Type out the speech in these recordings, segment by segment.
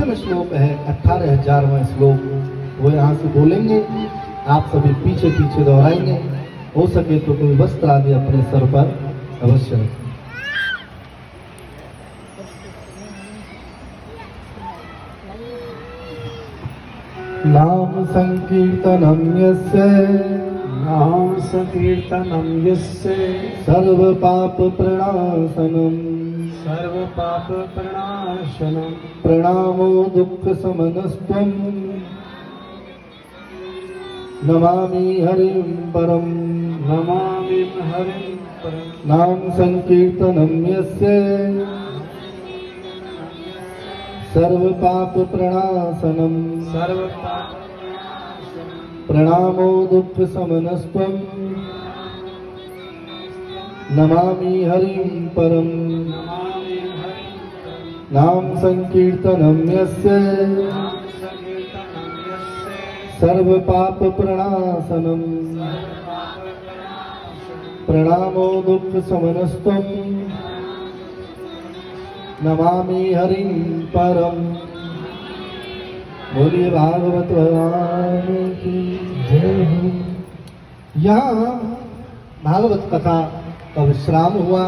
अंतिम श्लोक है 18,000वां श्लोक, वो यहाँ से बोलेंगे, आप सभी पीछे पीछे दोहराएंगे। हो सके तो कोई वस्त्र आदि अपने सर पर अवश्य रखें। नाम संकीर्तनम यस्य, नाम संकीर्तनम यस्य सर्व पाप प्रणाशनम, सर्व पाप प्रणाशनम, प्रणामो दुख समनस्त्वं, नमामि हरिं परम, नमामि हरिं परम। नाम संकीर्तनम यस्य सर्व पाप प्रणाशनम, सर्व पाप प्रणामो दुख समनस्त्वं, नमामि हरिं परम, नमामि हरिं परम। नाम संकीर्तनम यस्य संकीर्तनम यस्य सर्व पाप प्रणाशनम, प्रणामो दुख समनस्त्वं, नमामि हरिं परम। बोलिए भागवत भगवान की जय हो। यहाँ भागवत कथा का विश्राम हुआ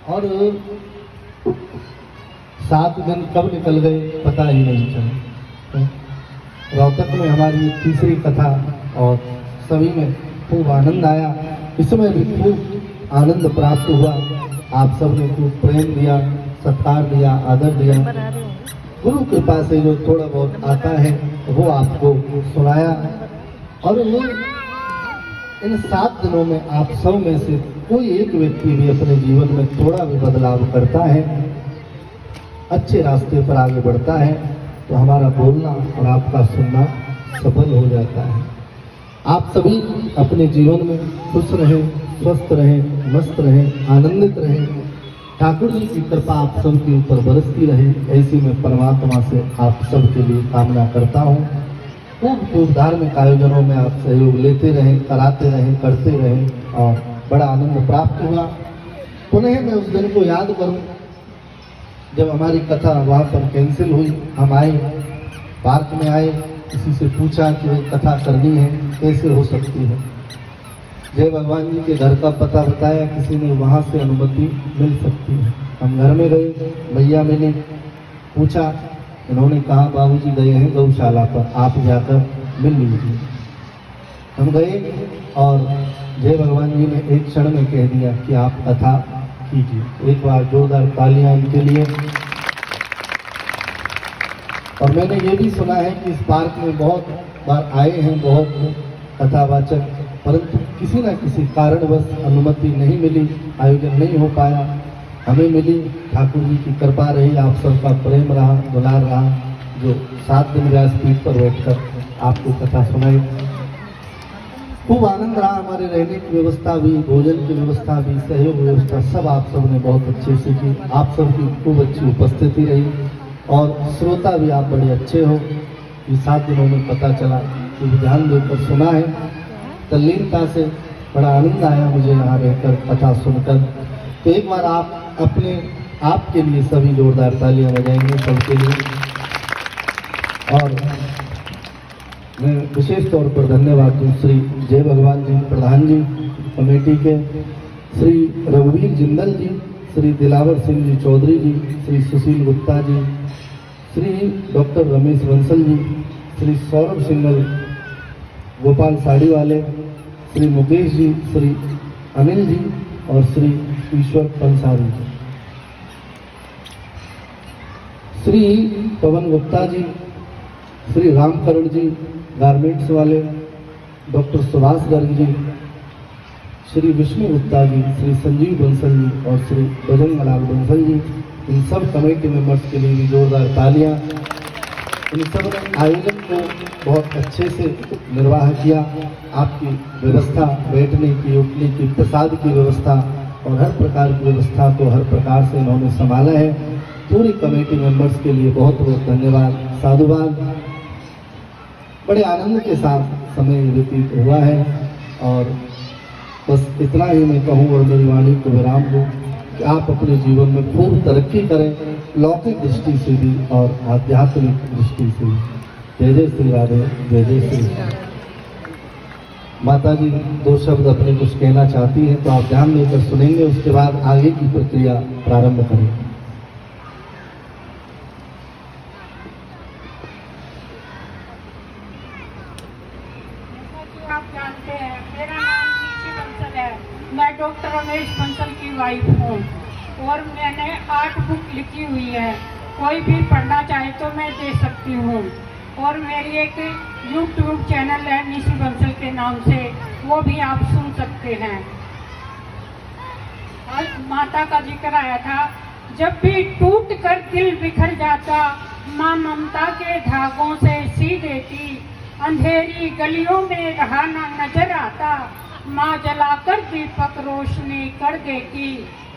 और 7 दिन कब निकल गए पता ही नहीं चला। रोहतक में हमारी तीसरी कथा और सभी में खूब आनंद आया, इसमें भी खूब आनंद प्राप्त हुआ। आप सबने खूब प्रेम दिया, सत्कार दिया, आदर दिया। गुरु कृपा से जो थोड़ा बहुत आता है वो आपको सुनाया। और वो इन 7 दिनों में आप सब में से कोई एक व्यक्ति भी अपने जीवन में थोड़ा भी बदलाव करता है, अच्छे रास्ते पर आगे बढ़ता है, तो हमारा बोलना और आपका सुनना सफल हो जाता है। आप सभी अपने जीवन में खुश रहें, स्वस्थ रहें, मस्त रहें, आनंदित रहें। ठाकुर जी की कृपा आप सबके ऊपर बरसती रहे, ऐसी मैं परमात्मा से आप सबके लिए कामना करता हूँ। खूब धार्मिक आयोजनों में आप सहयोग लेते रहें, कराते रहें, करते रहें और बड़ा आनंद प्राप्त हुआ। पुनः मैं उस दिन को याद करूं जब हमारी कथा वहाँ पर कैंसिल हुई। हम आए, पार्क में आए, किसी से पूछा कि वो कथा करनी है, कैसे हो सकती है। जय भगवान जी के घर का पता बताया, किसी ने वहाँ से अनुमति मिल सकती है। हम घर में गए, भैया मैंने पूछा, इन्होंने कहा बाबूजी गए हैं गौशाला पर, आप जाकर मिल लीजिए। हम गए और जय भगवान जी ने एक क्षण में कह दिया कि आप कथा कीजिए। एक बार जोरदार तालियां इनके लिए। और मैंने ये भी सुना है कि इस पार्क में बहुत बार आए हैं बहुत कथावाचक, परंतु किसी न किसी कारणवश अनुमति नहीं मिली, आयोजन नहीं हो पाया। हमें मिली, ठाकुर जी की कृपा रही, आप सबका प्रेम रहा, दुलार रहा, जो 7 दिन व्यासपीठ पर बैठकर आपको कथा सुनाई। खूब आनंद रहा। हमारे रहने की व्यवस्था भी, भोजन की व्यवस्था भी, सहयोग व्यवस्था सब आप सब ने बहुत अच्छे से की। आप सबकी खूब अच्छी उपस्थिति रही और श्रोता भी आप बड़े अच्छे हो। ये 7 दिनों में पता चला कि ध्यान देकर सुना है, तल्लीनता से बड़ा आनंद आया मुझे यहाँ रहकर कथा सुनकर। तो एक बार आप अपने आपके लिए सभी जोरदार तालियां बजाएंगे सबके लिए। और मैं विशेष तौर पर धन्यवाद दूँ श्री जय भगवान जी प्रधान जी कमेटी के, श्री रघुवीर जिंदल जी, श्री दिलावर सिंह जी चौधरी जी, श्री सुशील गुप्ता जी, श्री डॉक्टर रमेश बंसल जी, श्री सौरभ सिंगल, गोपाल साड़ी वाले, श्री मुकेश जी, श्री अनिल जी और श्री ईश्वर पंसारी जी, श्री पवन गुप्ता जी, श्री रामकरण जी गारमेंट्स वाले, डॉक्टर सुभाष गर्ग जी, श्री विष्णु गुप्ता जी, श्री संजीव बंसल जी और श्री बजरंग लाल बंसल जी। इन सब कमेटी मेंबर्स के लिए भी जोरदार तालियां। इन सब ने आयोजन को बहुत अच्छे से निर्वाह किया। आपकी व्यवस्था, बैठने की, उठने की, प्रसाद की व्यवस्था और हर प्रकार की व्यवस्था को हर प्रकार से इन्होंने संभाला है। पूरी कमेटी मेंबर्स के लिए बहुत बहुत धन्यवाद, साधुवाद। बड़े आनंद के साथ समय व्यतीत हुआ है और बस इतना ही मैं कहूँ और मेरी वाणी को विराम दूँ कि आप अपने जीवन में खूब तरक्की करें, लौकिक दृष्टि से भी और आध्यात्मिक दृष्टि से भी। जय जय श्री राधे, जय जय श्री राधे। माता जी 2 शब्द अपने कुछ कहना चाहती हैं, तो आप ध्यान देकर सुनेंगे, उसके बाद आगे की प्रक्रिया प्रारंभ करेंगे। आप जानते हैं मेरा नाम ऋषि बंसल है। मैं डॉक्टर रमेश बंसल की वाइफ हूँ और मैंने 8 बुक लिखी हुई है। कोई भी पढ़ना चाहे तो मैं दे सकती हूँ। और मेरी एक YouTube चैनल है ऋषि बंसल के नाम से, वो भी आप सुन सकते हैं। आज माता का जिक्र आया था, जब भी टूट कर दिल बिखर जाता, माँ ममता के धागों से सी देती। अंधेरी गलियों में रहा न नजर आता, माँ जलाकर दीपक रोशनी कर देती।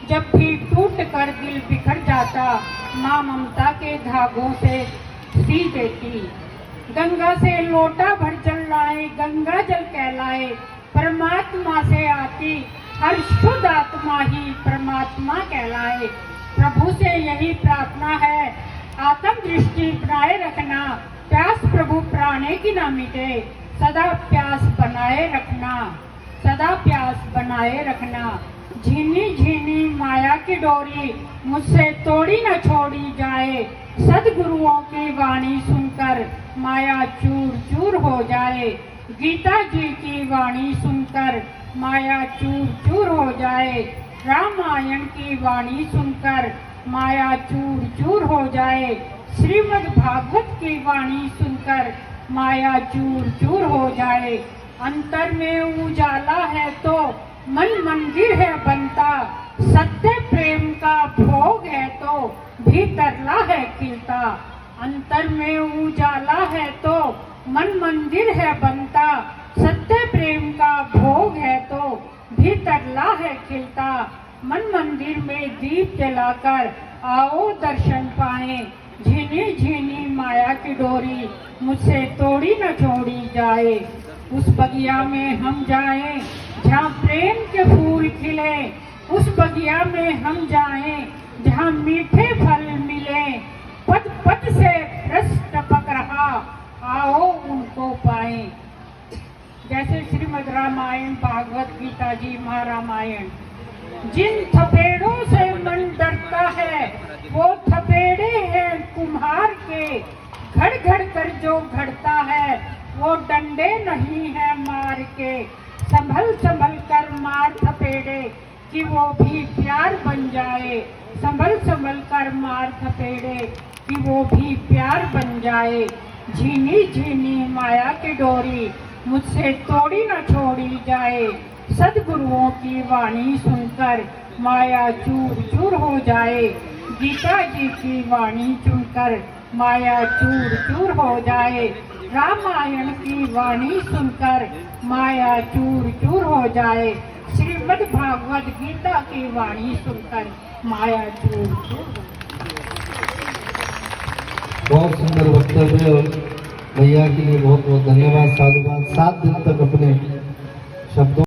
जब भी टूट कर दिल बिखर जाता, माँ ममता के धागों से सी देती। गंगा से लोटा भर जल लाए, गंगा जल कहलाए, परमात्मा से आती हर शुद्ध आत्मा ही परमात्मा कहलाए। प्रभु से यही प्रार्थना है, आत्म दृष्टि बनाए रखना, प्यास प्रभु प्राणे की ना मिटे, सदा प्यास बनाए रखना, सदा प्यास बनाए रखना। झीनी झीनी माया की डोरी मुझसे तोड़ी न छोड़ी जाए, सदगुरुओं की वाणी सुनकर माया चूर चूर हो जाए। गीता जी की वाणी सुनकर माया चूर चूर हो जाए, रामायण की वाणी सुनकर माया चूर चूर हो जाए, श्रीमद् भागवत की वाणी सुनकर माया चूर चूर हो जाए। अंतर में उजाला है तो मन मंदिर है बनता, सत्य प्रेम का भोग है तो भीतरला है खिलता। अंतर में उजाला है तो मन मंदिर है बनता, सत्य प्रेम का भोग है तो भीतरला है खिलता। मन मंदिर में दीप जलाकर आओ दर्शन पाए, झीनी झीनी माया की डोरी मुझसे तोड़ी न छोड़ी जाए। उस बगिया में हम जाएं जहाँ प्रेम के फूल खिले, उस बगिया में हम जाएं जहाँ मीठे फल मिले। पद पद से रस टपक रहा, आओ उनको पाएं। जैसे श्रीमद् रामायण, भागवत गीता जी, महारामायण। जिन थपेड़ों से मन डरता है वो थपेड़े हैं कुम्हार के, घड़ घड़ कर जो घड़ता है वो डंडे नहीं है मार के। संभल संभल कर मार थपेड़े कि वो भी प्यार बन जाए, संभल संभल कर मार थपेड़े कि वो भी प्यार बन जाए। झीनी झीनी माया की डोरी मुझसे तोड़ी न छोड़ी जाए, सदगुरुओं की वाणी सुनकर माया चूर चूर हो जाए। गीता जी की वाणी सुनकर माया चूर चूर हो जाए, रामायण की वाणी सुनकर माया चूर चूर हो जाए, श्रीमद् भागवत गीता की वाणी सुनकर माया चूर चूर हो जाए। बहुत सुंदर वक्तव्य और भैया के लिए बहुत बहुत धन्यवाद, साधुवाद। 7 दिन तक अपने शब्दों